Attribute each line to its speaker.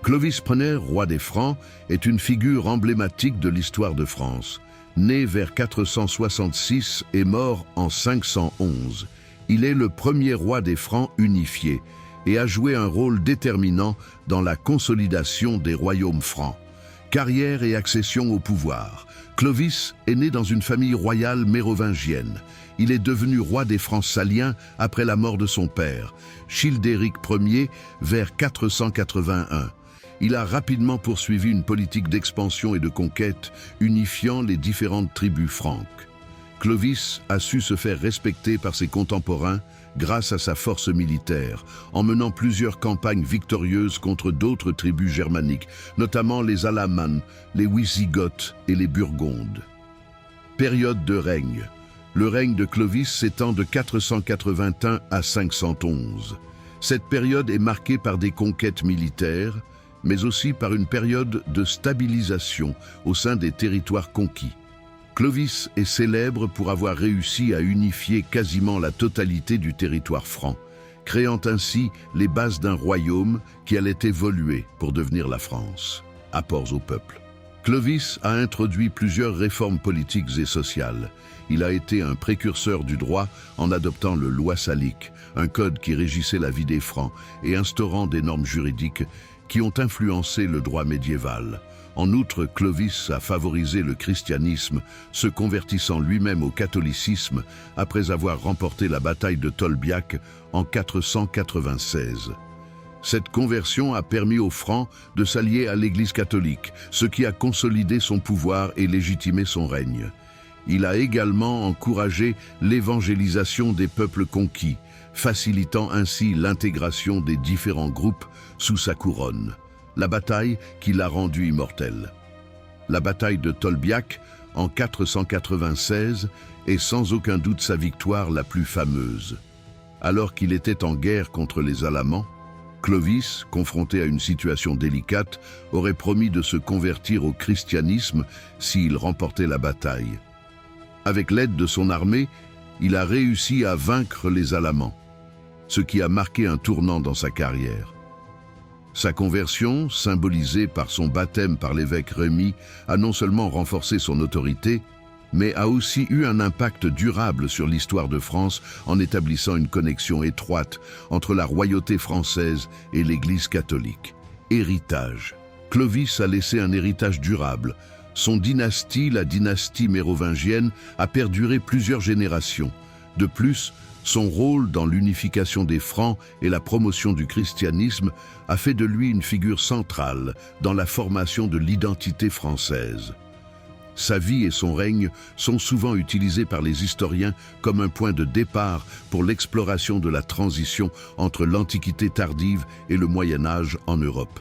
Speaker 1: Clovis Ier, roi des Francs, est une figure emblématique de l'histoire de France. Né vers 466 et mort en 511, il est le premier roi des Francs unifié et a joué un rôle déterminant dans la consolidation des royaumes francs. Carrière et accession au pouvoir. Clovis est né dans une famille royale mérovingienne. Il est devenu roi des Francs saliens après la mort de son père, Childéric Ier, vers 481. Il a rapidement poursuivi une politique d'expansion et de conquête, unifiant les différentes tribus franques. Clovis a su se faire respecter par ses contemporains grâce à sa force militaire, en menant plusieurs campagnes victorieuses contre d'autres tribus germaniques, notamment les Alamanes, les Wisigoths et les Burgondes. Période de règne. Le règne de Clovis s'étend de 481 à 511. Cette période est marquée par des conquêtes militaires, mais aussi par une période de stabilisation au sein des territoires conquis. Clovis est célèbre pour avoir réussi à unifier quasiment la totalité du territoire franc, créant ainsi les bases d'un royaume qui allait évoluer pour devenir la France. Apports au peuple. Clovis a introduit plusieurs réformes politiques et sociales. Il a été un précurseur du droit en adoptant le loi salique, un code qui régissait la vie des Francs et instaurant des normes juridiques qui ont influencé le droit médiéval. En outre, Clovis a favorisé le christianisme, se convertissant lui-même au catholicisme après avoir remporté la bataille de Tolbiac en 496. Cette conversion a permis aux Francs de s'allier à l'Église catholique, ce qui a consolidé son pouvoir et légitimé son règne. Il a également encouragé l'évangélisation des peuples conquis, facilitant ainsi l'intégration des différents groupes sous sa couronne. La bataille qui l'a rendu immortel. La bataille de Tolbiac en 496 est sans aucun doute sa victoire la plus fameuse. Alors qu'il était en guerre contre les Alamans, Clovis, confronté à une situation délicate, aurait promis de se convertir au christianisme s'il remportait la bataille. Avec l'aide de son armée, il a réussi à vaincre les Alamans, ce qui a marqué un tournant dans sa carrière. Sa conversion, symbolisée par son baptême par l'évêque Rémi, a non seulement renforcé son autorité, mais a aussi eu un impact durable sur l'histoire de France en établissant une connexion étroite entre la royauté française et l'Église catholique. Héritage. Clovis a laissé un héritage durable. Son dynastie, la dynastie mérovingienne, a perduré plusieurs générations. De plus, son rôle dans l'unification des Francs et la promotion du christianisme a fait de lui une figure centrale dans la formation de l'identité française. Sa vie et son règne sont souvent utilisés par les historiens comme un point de départ pour l'exploration de la transition entre l'Antiquité tardive et le Moyen Âge en Europe.